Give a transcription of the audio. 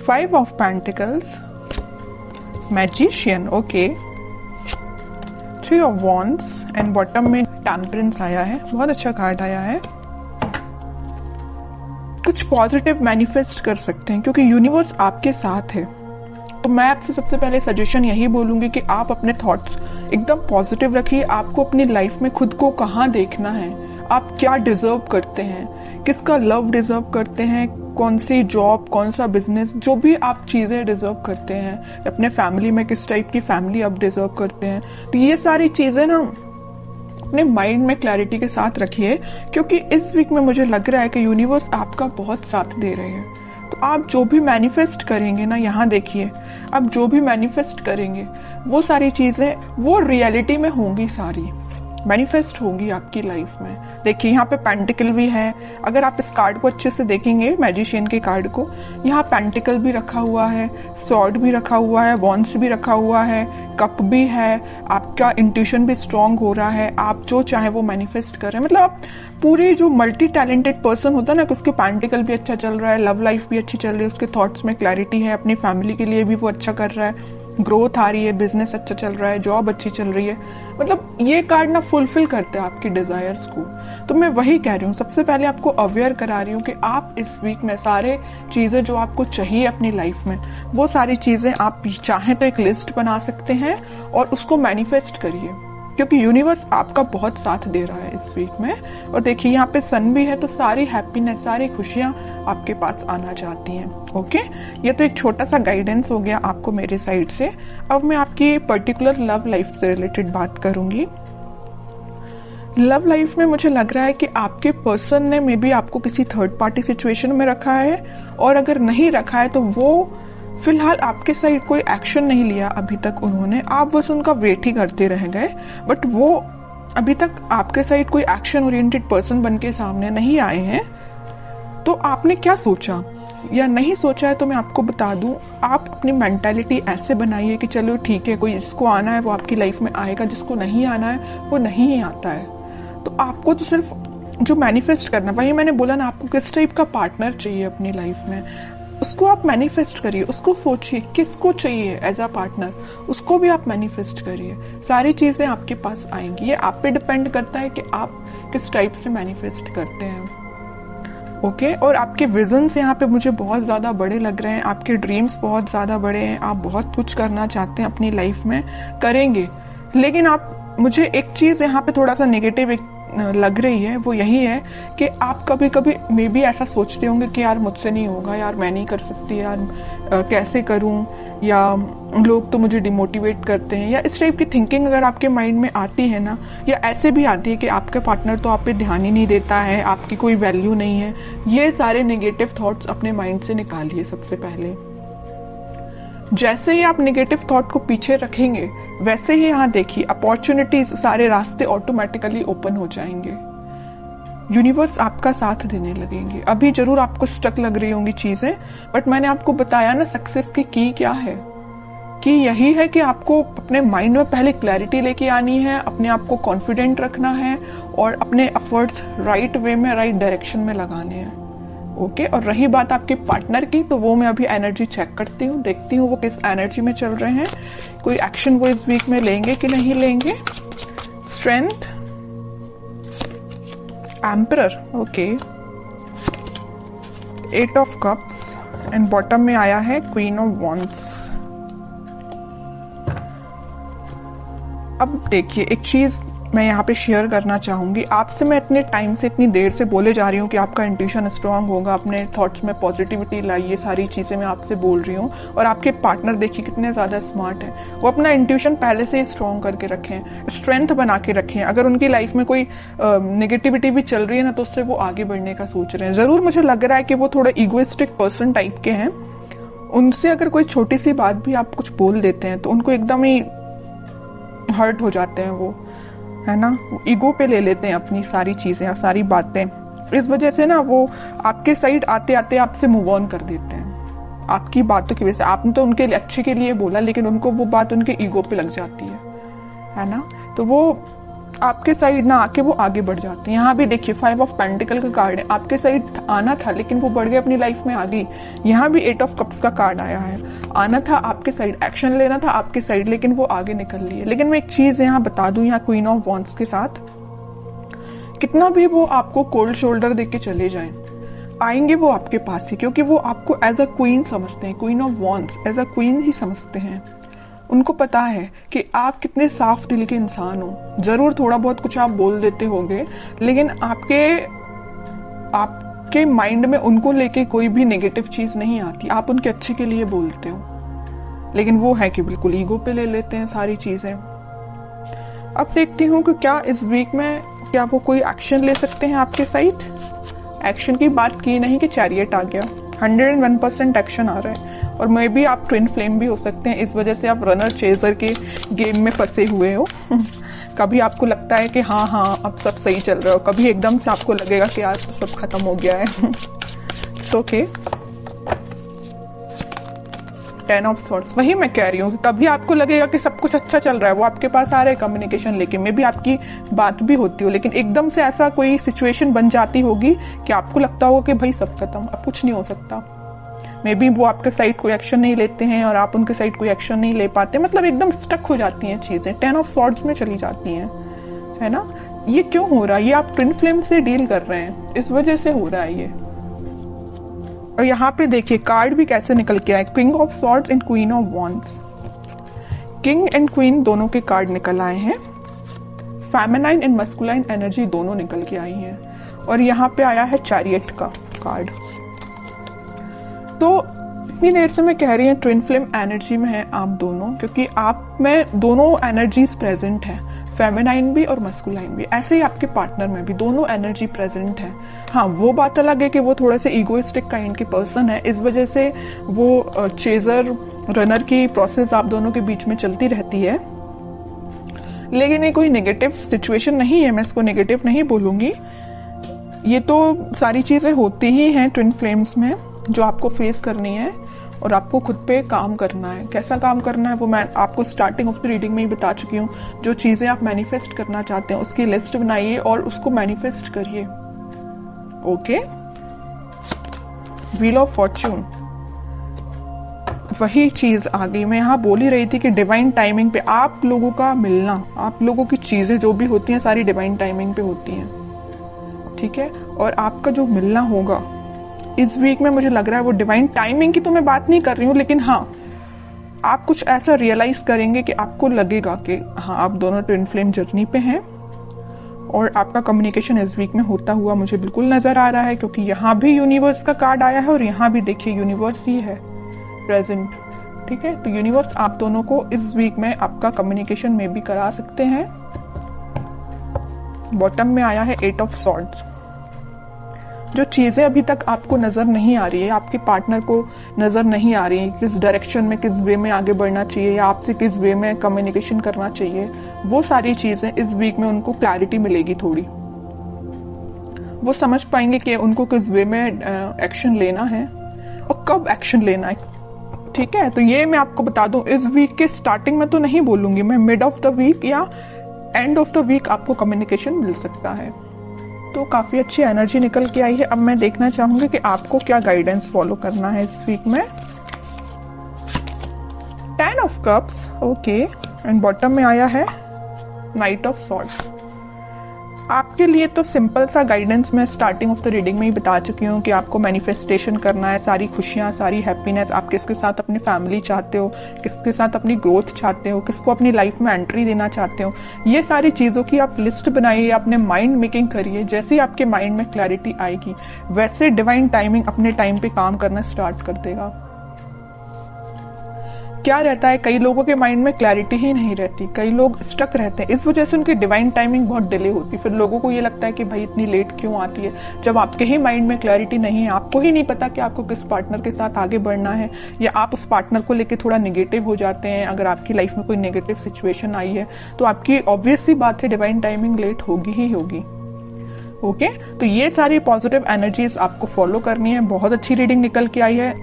5 of pentacles, magician, okay, 3 of wands and bottom में temperance आया है। बहुत अच्छा कार्ड आया है। कुछ पॉजिटिव मैनिफेस्ट कर सकते हैं क्योंकि यूनिवर्स आपके साथ है। तो मैं आपसे सबसे पहले सजेशन यही बोलूंगी कि आप अपने थॉट्स एकदम पॉजिटिव रखिए। आपको अपनी लाइफ में खुद को कहाँ देखना है, आप क्या डिजर्व करते हैं, किसका लव डिजर्व करते हैं, कौन सी जॉब, कौन सा बिजनेस, जो भी आप चीजें डिजर्व करते हैं, अपने फैमिली में किस टाइप की फैमिली आप डिजर्व करते हैं। तो ये सारी चीजें ना अपने माइंड में क्लैरिटी के साथ रखिए क्योंकि इस वीक में मुझे लग रहा है कि यूनिवर्स आपका बहुत साथ दे रहे हैं। तो आप जो भी मैनिफेस्ट करेंगे ना, यहाँ देखिए, आप जो भी मैनिफेस्ट करेंगे वो सारी चीजें वो रियलिटी में होंगी, सारी मैनिफेस्ट होगी आपकी लाइफ में। देखिए यहाँ पे पेंटिकल भी है। अगर आप इस कार्ड को अच्छे से देखेंगे, मैजिशियन के कार्ड को, यहाँ पेंटिकल भी रखा हुआ है, स्वॉर्ड भी रखा हुआ है, वॉन्ड्स भी रखा हुआ है, कप भी है। आपका इंट्यूशन भी स्ट्रांग हो रहा है, आप जो चाहे वो मैनिफेस्ट कर रहे हैं। मतलब आप पूरे जो मल्टी टैलेंटेड पर्सन होता है ना, कि उसके पेंटिकल भी अच्छा चल रहा है, लव लाइफ भी अच्छी चल रही है, उसके थॉट्स में क्लैरिटी है, अपनी फैमिली के लिए भी वो अच्छा कर रहा है, ग्रोथ आ रही है, बिजनेस अच्छा चल रहा है, जॉब अच्छी चल रही है। मतलब ये कार्ड ना फुलफिल करते हैं आपकी डिजायर्स को। तो मैं वही कह रही हूँ, सबसे पहले आपको अवेयर करा रही हूँ कि आप इस वीक में सारे चीजें जो आपको चाहिए अपनी लाइफ में, वो सारी चीजें आप चाहें तो एक लिस्ट बना सकते हैं और उसको मैनिफेस्ट करिए क्योंकि यूनिवर्स आपका बहुत साथ दे रहा है इस वीक में। और देखिए यहाँ पे सन भी है, तो सारी हैप्पीनेस, सारी खुशियां आपके पास आना चाहती हैं। ओके, ये तो एक छोटा सा गाइडेंस हो गया आपको मेरे साइड से। अब मैं आपकी पर्टिकुलर लव लाइफ से रिलेटेड बात करूंगी। लव लाइफ में मुझे लग रहा है कि आपके पर्सन ने मे बी आपको किसी थर्ड पार्टी सिचुएशन में रखा है, और अगर नहीं रखा है तो वो फिलहाल आपके साइड कोई एक्शन नहीं लिया अभी तक उन्होंने, आप बस उनका वेट ही करते रह गए। बट वो अभी तक आपके साइड कोई एक्शन ओरिएंटेड पर्सन बन के सामने नहीं आए हैं। तो आपने क्या सोचा या नहीं सोचा है तो मैं आपको बता दूं, आप अपनी मेंटालिटी ऐसे बनाइए कि चलो ठीक है, कोई जिसको आना है वो आपकी लाइफ में आएगा, जिसको नहीं आना है वो नहीं ही आता है। तो आपको तो सिर्फ जो मैनिफेस्ट करना, वही मैंने बोला ना, आपको किस टाइप का पार्टनर चाहिए अपनी लाइफ में, उसको आप मैनिफेस्ट करिए, उसको सोचिए किसको चाहिए एज अ पार्टनर, उसको भी आप मैनिफेस्ट करिए। सारी चीजें आपके पास आएंगी। ये आप पे डिपेंड करता है कि आप किस टाइप से मैनिफेस्ट करते हैं। ओके, और आपके विजन्स यहाँ पे मुझे बहुत ज्यादा बड़े लग रहे हैं, आपके ड्रीम्स बहुत ज्यादा बड़े हैं, आप बहुत कुछ करना चाहते हैं अपनी लाइफ में, करेंगे। लेकिन आप, मुझे एक चीज यहाँ पे थोड़ा सा नेगेटिव लग रही है, वो यही है कि आप कभी कभी मे बी ऐसा सोचते होंगे कि यार मुझसे नहीं होगा, यार मैं नहीं कर सकती, यार कैसे करूं, या लोग तो मुझे डिमोटिवेट करते हैं, या इस टाइप की थिंकिंग अगर आपके माइंड में आती है ना, या ऐसे भी आती है कि आपका पार्टनर तो आप पे ध्यान ही नहीं देता है, आपकी कोई वैल्यू नहीं है, ये सारे नेगेटिव थॉट्स अपने माइंड से निकालिए। सबसे पहले जैसे ही आप नेगेटिव थॉट को पीछे रखेंगे, वैसे ही यहाँ देखिए अपॉर्चुनिटीज, सारे रास्ते ऑटोमेटिकली ओपन हो जाएंगे। यूनिवर्स आपका साथ देने लगेंगे। अभी जरूर आपको स्टक लग रही होंगी चीजें, बट मैंने आपको बताया ना सक्सेस की क्या है, कि यही है कि आपको अपने माइंड में पहले क्लैरिटी लेके आनी है, अपने आप को कॉन्फिडेंट रखना है और अपने एफर्ट्स राइट वे में, राइट डायरेक्शन में लगाने हैं। ओके, और रही बात आपके पार्टनर की, तो वो मैं अभी एनर्जी चेक करती हूँ, देखती हूँ वो किस एनर्जी में चल रहे हैं, कोई एक्शन वो इस वीक में लेंगे कि नहीं लेंगे। Strength, emperor, okay, 8 of cups and bottom में आया है क्वीन ऑफ वॉन्ड्स। अब देखिए एक चीज मैं यहाँ पे शेयर करना चाहूंगी आपसे। मैं इतने टाइम से, इतनी देर से बोले जा रही हूँ कि आपका इंट्यूशन स्ट्रांग होगा, अपने थॉट्स में पॉजिटिविटी लाइए, सारी चीजें मैं आपसे बोल रही हूँ। और आपके पार्टनर देखिए कितने ज्यादा स्मार्ट हैं, वो अपना इंट्यूशन पहले से ही स्ट्रांग करके रखें, स्ट्रेंथ बना के रखें। अगर उनकी लाइफ में कोई नेगेटिविटी भी चल रही है ना, तो उससे वो आगे बढ़ने का सोच रहे हैं। जरूर मुझे लग रहा है कि वो थोड़ा इगोइस्टिक पर्सन टाइप के हैं। उनसे अगर कोई छोटी सी बात भी आप कुछ बोल देते हैं तो उनको एकदम ही हर्ट हो जाते हैं, वो है ना, ईगो पे ले लेते हैं अपनी सारी चीजें, सारी बातें। इस वजह से ना वो आपके साइड आते आते आपसे मूव ऑन कर देते हैं आपकी बातों की वजह से। आपने तो उनके अच्छे के लिए बोला, लेकिन उनको वो बात उनके ईगो पे लग जाती है ना। तो वो आपके साइड ना आके वो आगे बढ़ जाते हैं। यहाँ भी देखिए 5 ऑफ पेंटिकल का कार्ड है, आपके साइड आना था लेकिन वो बढ़ गए, अपनी लाइफ में आ गई। यहाँ भी 8 ऑफ कप्स का कार्ड आया है, आना था आपके साइड, एक्शन लेना था आपके साइड, लेकिन वो आगे निकल लिए। लेकिन मैं एक चीज यहाँ बता दूं, यहाँ क्वीन ऑफ वॉन्ड्स के साथ कितना भी वो आपको कोल्ड शोल्डर देके चले जाएं, आएंगे वो आपके पास ही, क्योंकि वो आपको एज अ क्वीन समझते हैं, queen of wands as a queen ही समझते हैं। उनको पता है कि आप कितने साफ दिल के इंसान हो। जरूर थोड़ा बहुत कुछ आप बोल देते होंगे, लेकिन आपके माइंड में उनको लेके कोई भी नेगेटिव चीज नहीं आती, आप उनके अच्छे के लिए बोलते हो। लेकिन वो है कि बिल्कुल ईगो पे ले लेते हैं सारी चीजें। अब देखती हूँ कि क्या इस वीक में क्या वो कोई एक्शन ले सकते हैं आपके साइड। एक्शन की बात की नहीं कि चैरियट आ गया, 101% एक्शन आ रहा है। और मे भी आप ट्विन फ्लेम भी हो सकते हैं, इस वजह से आप रनर चेजर के गेम में फंसे हुए हो। कभी आपको लगता है कि हाँ अब सब सही चल रहा हो, कभी एकदम से आपको लगेगा कि आज तो सब खत्म हो गया है। ओके 10 ऑफ सॉर्ड्स, वही मैं कह रही हूँ कि कभी आपको लगेगा कि सब कुछ अच्छा चल रहा है, वो आपके पास आ रहे हैं कम्युनिकेशन लेके, मे भी आपकी बात भी होती हो, लेकिन एकदम से ऐसा कोई सिचुएशन बन जाती होगी कि आपको लगता होगा कि भाई सब खत्म, अब कुछ नहीं हो सकता। मे बी वो आपके साइड कोई एक्शन नहीं लेते हैं और आप उनके साइड कोई एक्शन नहीं ले पाते, मतलब एकदम स्टक हो जाती हैं चीजें, 10 ऑफ सॉर्ड्स में चली जाती हैं, है ना। ये क्यों हो रहा है? ये आप ट्विन फ्लेम से डील कर रहे हैं, इस वजह से हो रहा है ये। और यहाँ पे देखिए कार्ड भी कैसे निकल के आए, king of swords and queen of wands. King and queen दोनों के कार्ड निकल आए हैं, फेमिनाइन एंड मस्कुलाइन एनर्जी दोनों निकल के आई हैं। और यहाँ पे आया है चैरियट का कार्ड। तो इतनी देर से मैं कह रही हूँ ट्विन फ्लेम एनर्जी में है आप दोनों, क्योंकि आप में दोनों एनर्जीज प्रेजेंट है, फेमिनाइन भी और मस्कुलाइन भी। ऐसे ही आपके पार्टनर में भी दोनों एनर्जी प्रेजेंट है। हाँ, वो बात अलग है कि वो थोड़े से इगोइस्टिक काइंड की पर्सन है, इस वजह से वो चेजर रनर की प्रोसेस आप दोनों के बीच में चलती रहती है। लेकिन ये कोई नेगेटिव सिचुएशन नहीं है, मैं इसको नेगेटिव नहीं बोलूंगी। ये तो सारी चीजें होती ही हैं ट्विन फ्लेम्स में, जो आपको फेस करनी है और आपको खुद पे काम करना है। कैसा काम करना है वो मैं आपको स्टार्टिंग ऑफ द रीडिंग में ही बता चुकी हूँ। जो चीजें आप मैनिफेस्ट करना चाहते हैं उसकी लिस्ट बनाइए और उसको मैनिफेस्ट करिए। ओके, व्हील ऑफ फॉर्च्यून, वही चीज आ गई। मैं यहाँ बोल ही रही थी कि डिवाइन टाइमिंग पे आप लोगों का मिलना, आप लोगों की चीजें जो भी होती हैं सारी डिवाइन टाइमिंग पे होती हैं, ठीक है। और आपका जो मिलना होगा इस वीक में, मुझे लग रहा है वो डिवाइन टाइमिंग की तो मैं बात नहीं कर रही हूँ, लेकिन हाँ आप कुछ ऐसा रियलाइज करेंगे कि आपको लगेगा कि हाँ आप दोनों ट्विन फ्लेम जर्नी पे हैं। और आपका कम्युनिकेशन इस वीक में होता हुआ मुझे बिल्कुल नजर आ रहा है, क्योंकि यहाँ भी यूनिवर्स का कार्ड आया है और यहाँ भी देखिए यूनिवर्स ही है प्रेजेंट, ठीक है। तो यूनिवर्स आप दोनों को इस वीक में आपका कम्युनिकेशन में भी करा सकते हैं। बॉटम में आया है 8 ऑफ सॉर्ड्स। जो चीजें अभी तक आपको नजर नहीं आ रही है, आपके पार्टनर को नजर नहीं आ रही है, किस डायरेक्शन में, किस वे में आगे बढ़ना चाहिए या आपसे किस वे में कम्युनिकेशन करना चाहिए, वो सारी चीजें इस वीक में उनको क्लैरिटी मिलेगी थोड़ी। वो समझ पाएंगे कि उनको किस वे में एक्शन लेना है और कब एक्शन लेना है, ठीक है। तो ये मैं आपको बता दूं, इस वीक के स्टार्टिंग में तो नहीं बोलूंगी मैं, मिड ऑफ द वीक या एंड ऑफ द वीक आपको कम्युनिकेशन मिल सकता है। तो काफी अच्छी एनर्जी निकल के आई है। अब मैं देखना चाहूंगी कि आपको क्या गाइडेंस फॉलो करना है इस वीक में। 10 of cups, okay, and bottom में आया है नाइट ऑफ सॉर्ड्स। आपके लिए तो सिंपल सा गाइडेंस मैं स्टार्टिंग ऑफ द रीडिंग में ही बता चुकी हूँ कि आपको मैनिफेस्टेशन करना है, सारी खुशियां, सारी हैप्पीनेस। आप किसके साथ अपनी फैमिली चाहते हो, किसके साथ अपनी ग्रोथ चाहते हो, किसको अपनी लाइफ में एंट्री देना चाहते हो, ये सारी चीजों की आप लिस्ट बनाइए, अपने माइंड मेकिंग करिए। जैसे ही आपके माइंड में क्लैरिटी आएगी वैसे डिवाइन टाइमिंग अपने टाइम पे काम करना स्टार्ट कर देगा। क्या रहता है, कई लोगों के माइंड में क्लैरिटी ही नहीं रहती, कई लोग स्टक रहते हैं, इस वजह से उनकी डिवाइन टाइमिंग बहुत डिले होती है। फिर लोगों को ये लगता है कि भाई इतनी लेट क्यों आती है, जब आपके ही माइंड में क्लैरिटी नहीं है, आपको ही नहीं पता कि आपको किस पार्टनर के साथ आगे बढ़ना है, या आप उस पार्टनर को लेकर थोड़ा नेगेटिव हो जाते हैं। अगर आपकी लाइफ में कोई नेगेटिव सिचुएशन आई है तो आपकी ऑब्वियस सी बात है डिवाइन टाइमिंग लेट होगी ही होगी। ओके, तो ये सारी पॉजिटिव एनर्जीज आपको फॉलो करनी है। बहुत अच्छी रीडिंग निकल के आई है।